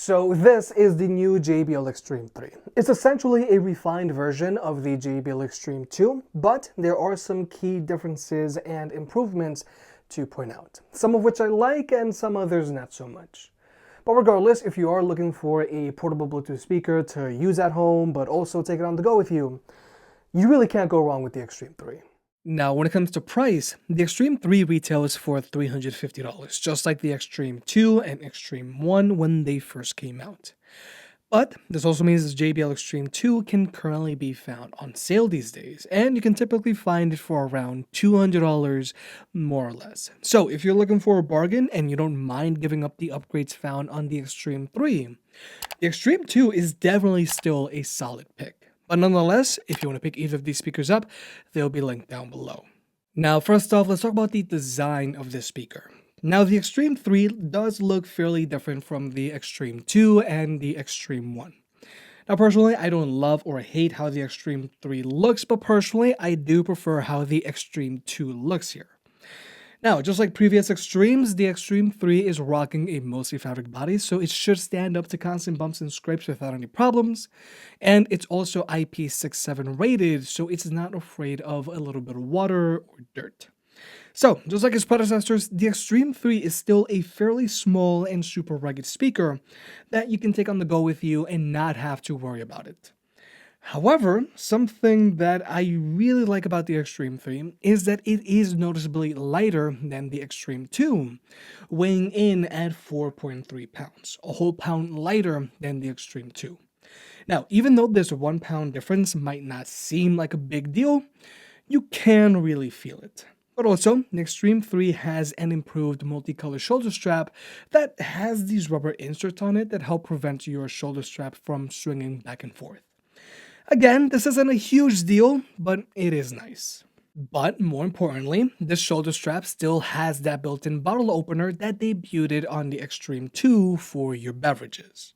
So this is the new JBL Xtreme 3. It's essentially a refined version of the JBL Xtreme 2, but there are some key differences and improvements to point out, some of which I like and some others not so much. But regardless, if you are looking for a portable Bluetooth speaker to use at home but also take it on the go with you, you really can't go wrong with the Xtreme 3. Now, when it comes to price, the Xtreme 3 retails for $350, just like the Xtreme 2 and Xtreme 1 when they first came out. But this also means the JBL Xtreme 2 can currently be found on sale these days, and you can typically find it for around $200 more or less. So if you're looking for a bargain and you don't mind giving up the upgrades found on the Xtreme 3, the Xtreme 2 is definitely still a solid pick. But nonetheless, if you want to pick either of these speakers up, they'll be linked down below. Now, first off, let's talk about the design of this speaker. Now, the Xtreme 3 does look fairly different from the Xtreme 2 and the Xtreme 1. Now, personally, I don't love or hate how the Xtreme 3 looks, but personally, I do prefer how the Xtreme 2 looks here. Now, just like previous Xtremes, the Xtreme 3 is rocking a mostly fabric body, so it should stand up to constant bumps and scrapes without any problems. And it's also IP67 rated, so it's not afraid of a little bit of water or dirt. So, just like its predecessors, the Xtreme 3 is still a fairly small and super rugged speaker that you can take on the go with you and not have to worry about it. However, something that I really like about the Xtreme 3 is that it is noticeably lighter than the Xtreme 2, weighing in at 4.3 pounds, a whole pound lighter than the Xtreme 2. Now, even though this 1 pound difference might not seem like a big deal, you can really feel it. But also, the Xtreme 3 has an improved multicolor shoulder strap that has these rubber inserts on it that help prevent your shoulder strap from swinging back and forth. Again, this isn't a huge deal, but it is nice. But more importantly, this shoulder strap still has that built-in bottle opener that debuted on the Xtreme 2 for your beverages.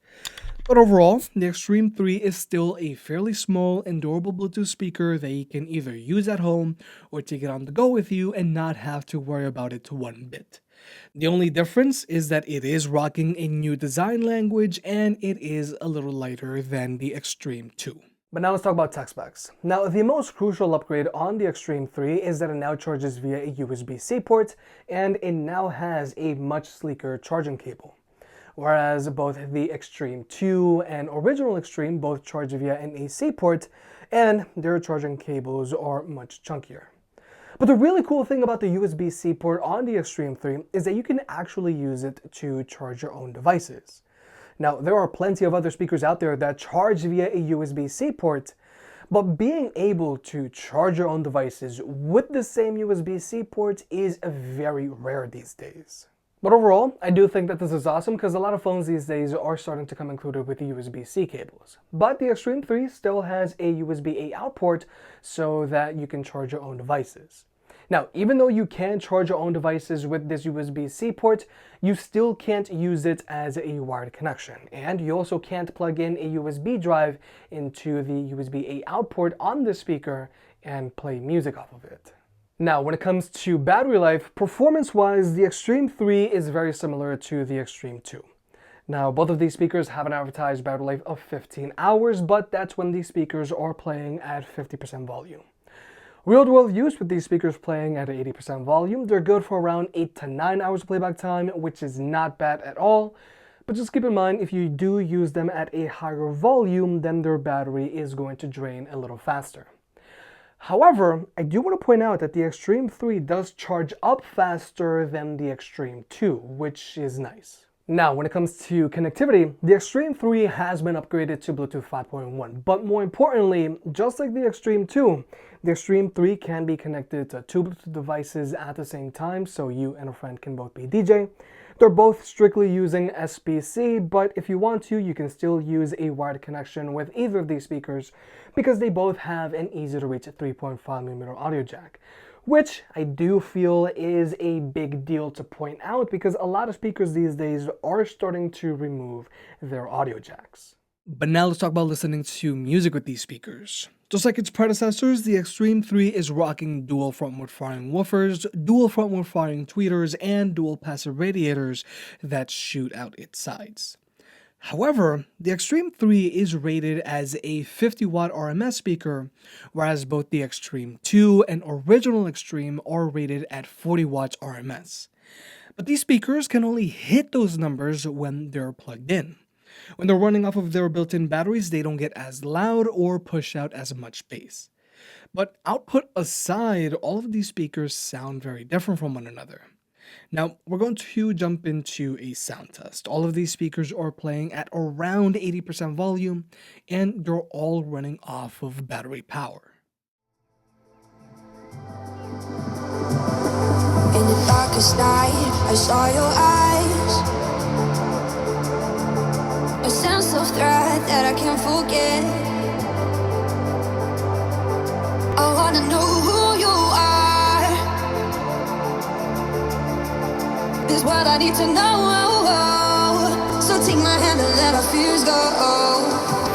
But overall, the Xtreme 3 is still a fairly small and durable Bluetooth speaker that you can either use at home or take it on the go with you and not have to worry about it one bit. The only difference is that it is rocking a new design language and it is a little lighter than the Xtreme 2. But now let's talk about tech specs. Now, the most crucial upgrade on the Xtreme 3 is that it now charges via a USB-C port, and it now has a much sleeker charging cable. Whereas both the Xtreme 2 and original Xtreme both charge via an AC port, and their charging cables are much chunkier. But the really cool thing about the USB-C port on the Xtreme 3 is that you can actually use it to charge your own devices. Now, there are plenty of other speakers out there that charge via a USB-C port, but being able to charge your own devices with the same USB-C port is very rare these days. But overall, I do think that this is awesome because a lot of phones these days are starting to come included with the USB-C cables. But the Xtreme 3 still has a USB-A out port so that you can charge your own devices. Now, even though you can charge your own devices with this USB-C port, you still can't use it as a wired connection. And you also can't plug in a USB drive into the USB-A out port on this speaker and play music off of it. Now, when it comes to battery life, performance-wise, the Xtreme 3 is very similar to the Xtreme 2. Now, both of these speakers have an advertised battery life of 15 hours, but that's when these speakers are playing at 50% volume. Real-world use with these speakers playing at 80% volume, they're good for around 8 to 9 hours of playback time, which is not bad at all. But just keep in mind, if you do use them at a higher volume, then their battery is going to drain a little faster. However, I do want to point out that the Xtreme 3 does charge up faster than the Xtreme 2, which is nice. Now, when it comes to connectivity, the Xtreme 3 has been upgraded to Bluetooth 5.1, but more importantly, just like the Xtreme 2, the Xtreme 3 can be connected to two Bluetooth devices at the same time, so you and a friend can both be DJ. They're both strictly using SBC, but if you want to, you can still use a wired connection with either of these speakers because they both have an easy-to-reach 3.5mm audio jack, which I do feel is a big deal to point out because a lot of speakers these days are starting to remove their audio jacks. But now let's talk about listening to music with these speakers. Just like its predecessors, the Xtreme 3 is rocking dual frontward firing woofers, dual frontward firing tweeters, and dual passive radiators that shoot out its sides. However, the Xtreme 3 is rated as a 50-watt RMS speaker, whereas both the Xtreme 2 and original Xtreme are rated at 40 watts RMS. But these speakers can only hit those numbers when they're plugged in. When they're running off of their built-in batteries, they don't get as loud or push out as much bass. But output aside, all of these speakers sound very different from one another. Now, we're going to jump into a sound test. All of these speakers are playing at around 80% volume, and they're all running off of battery power. In the darkest night, I saw your eyes. A sense of threat that I can't forget. I wanna know who you are. This what I need to know. So take my hand and let our fears go.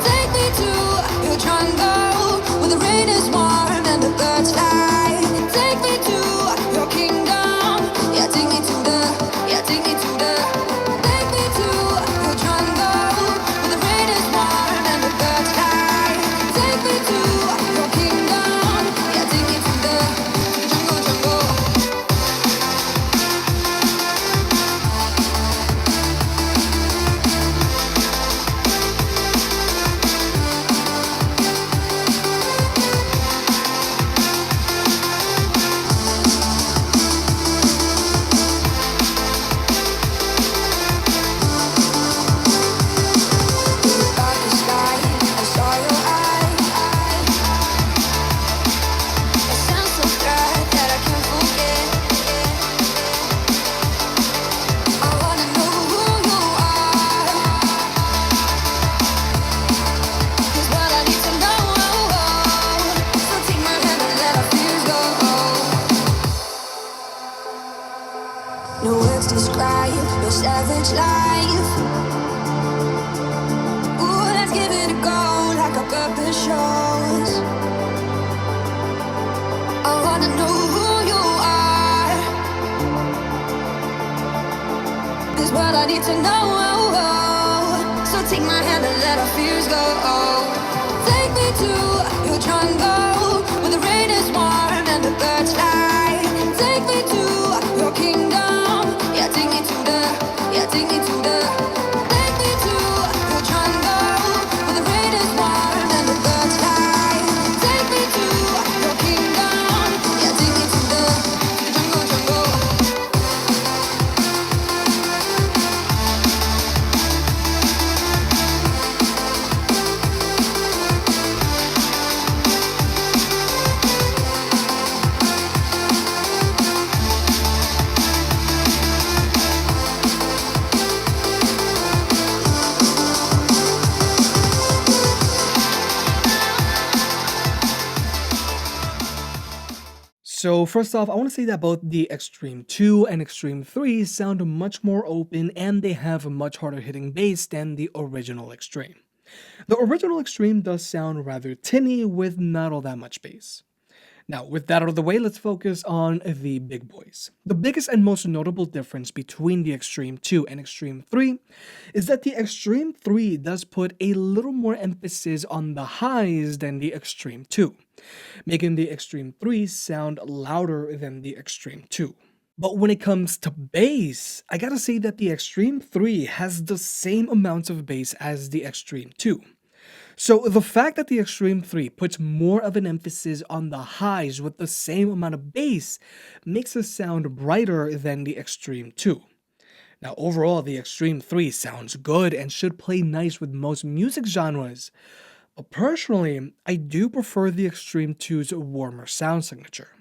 Take me to your jungle, where the rain is warm and the birds fly. Take me to your kingdom. Yeah, take me to the. Take me to the. Take me to your jungle, where the rain is warm and the birds fly. Take me to your kingdom. Yeah, take me to the jungle. No words describe your savage life. Ooh, let's give it a go like our purpose shows. I wanna know who you are. This is what I need to know. So take my hand and let our fears go. Take me to your jungle, where the rain is warm and the birds fly. Take me to your kingdom. Take me to the, take me to the, take me to your jungle, where the rain is warm and the birds fly. Take me to your kingdom, take me to the jungle. So first off, I want to say that both the Xtreme 2 and Xtreme 3 sound much more open, and they have a much harder hitting bass than the original Xtreme. The original Xtreme does sound rather tinny with not all that much bass. Now, with that out of the way, let's focus on the big boys. The biggest and most notable difference between the Xtreme 2 and Xtreme 3 is that the Xtreme 3 does put a little more emphasis on the highs than the Xtreme 2, making the Xtreme 3 sound louder than the Xtreme 2. But when it comes to bass, I gotta say that the Xtreme 3 has the same amounts of bass as the Xtreme 2. So the fact that the Xtreme 3 puts more of an emphasis on the highs with the same amount of bass makes it sound brighter than the Xtreme 2. Now overall, the Xtreme 3 sounds good and should play nice with most music genres, but personally, I do prefer the Xtreme 2's warmer sound signature.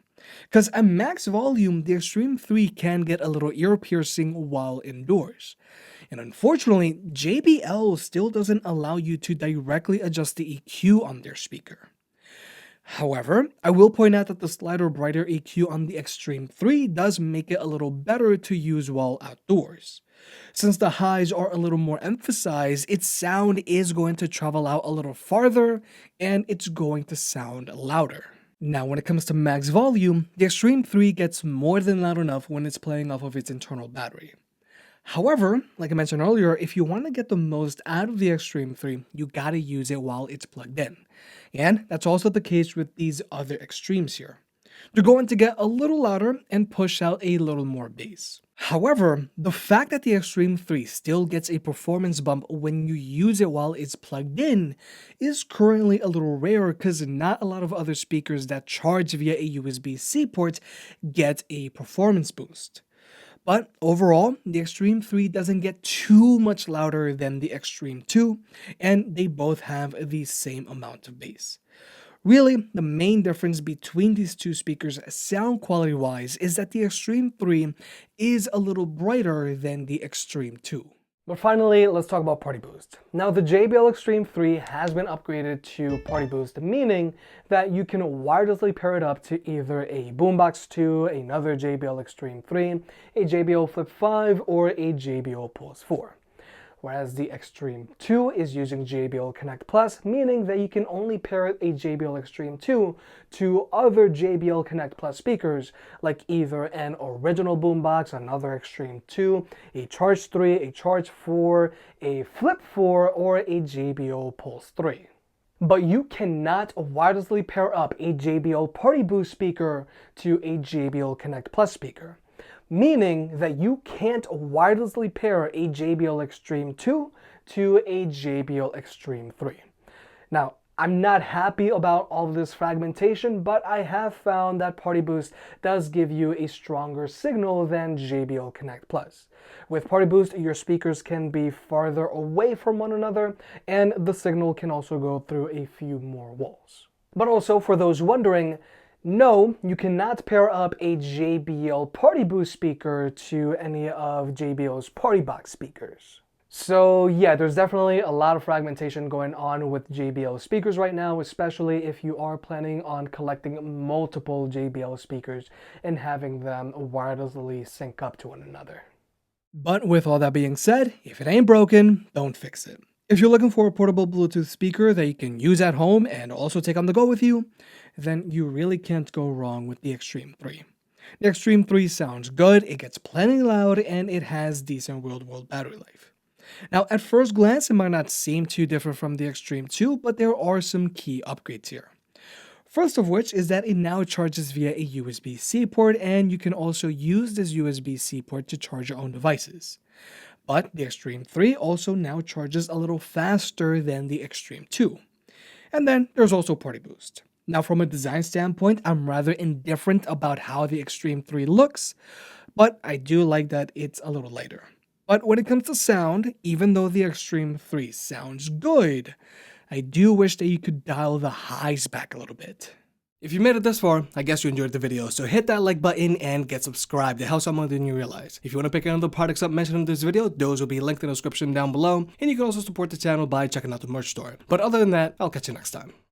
Because at max volume, the Xtreme 3 can get a little ear piercing while indoors. And unfortunately, JBL still doesn't allow you to directly adjust the EQ on their speaker. However, I will point out that the slider brighter EQ on the Xtreme 3 does make it a little better to use while outdoors. Since the highs are a little more emphasized, its sound is going to travel out a little farther, and it's going to sound louder. Now, when it comes to max volume, the Xtreme 3 gets more than loud enough when it's playing off of its internal battery. However, like I mentioned earlier, if you want to get the most out of the Xtreme 3, you gotta use it while it's plugged in. And that's also the case with these other Xtremes here. They're going to get a little louder and push out a little more bass. However, the fact that the Xtreme 3 still gets a performance bump when you use it while it's plugged in is currently a little rare because not a lot of other speakers that charge via a USB-C port get a performance boost. But overall, the Xtreme 3 doesn't get too much louder than the Xtreme 2, and they both have the same amount of bass. Really, the main difference between these two speakers sound quality wise is that the Xtreme 3 is a little brighter than the Xtreme 2. But finally, let's talk about Party Boost. Now, the JBL Xtreme 3 has been upgraded to Party Boost, meaning that you can wirelessly pair it up to either a Boombox 2, another JBL Xtreme 3, a JBL Flip 5, or a JBL Pulse 4. Whereas the Xtreme 2 is using JBL Connect Plus, meaning that you can only pair a JBL Xtreme 2 to other JBL Connect Plus speakers, like either an original boombox, another Xtreme 2, a Charge 3, a Charge 4, a Flip 4, or a JBL Pulse 3. But you cannot wirelessly pair up a JBL Party Boost speaker to a JBL Connect Plus speaker, meaning that you can't wirelessly pair a JBL Xtreme 2 to a JBL Xtreme 3. Now, I'm not happy about all of this fragmentation, but I have found that Party Boost does give you a stronger signal than JBL Connect Plus. With Party Boost, your speakers can be farther away from one another, and the signal can also go through a few more walls. But also, for those wondering, no, you cannot pair up a JBL Party Boost speaker to any of JBL's Party Box speakers. So yeah, there's definitely a lot of fragmentation going on with JBL speakers right now, especially if you are planning on collecting multiple JBL speakers and having them wirelessly sync up to one another. But with all that being said, if it ain't broken, don't fix it. If you're looking for a portable Bluetooth speaker that you can use at home and also take on the go with you, then you really can't go wrong with the Xtreme 3. The Xtreme 3 sounds good, it gets plenty loud, and it has decent real-world battery life. Now, at first glance, it might not seem too different from the Xtreme 2, but there are some key upgrades here. First of which is that it now charges via a USB-C port, and you can also use this USB-C port to charge your own devices. But the Xtreme 3 also now charges a little faster than the Xtreme 2. And then there's also Party Boost. Now, from a design standpoint, I'm rather indifferent about how the Xtreme 3 looks, but I do like that it's a little lighter. But when it comes to sound, even though the Xtreme 3 sounds good, I do wish that you could dial the highs back a little bit. If you made it this far, I guess you enjoyed the video, so hit that like button and get subscribed. It helps out more than you realize. If you want to pick any of the products up mentioned in this video, those will be linked in the description down below, and you can also support the channel by checking out the merch store. But other than that, I'll catch you next time.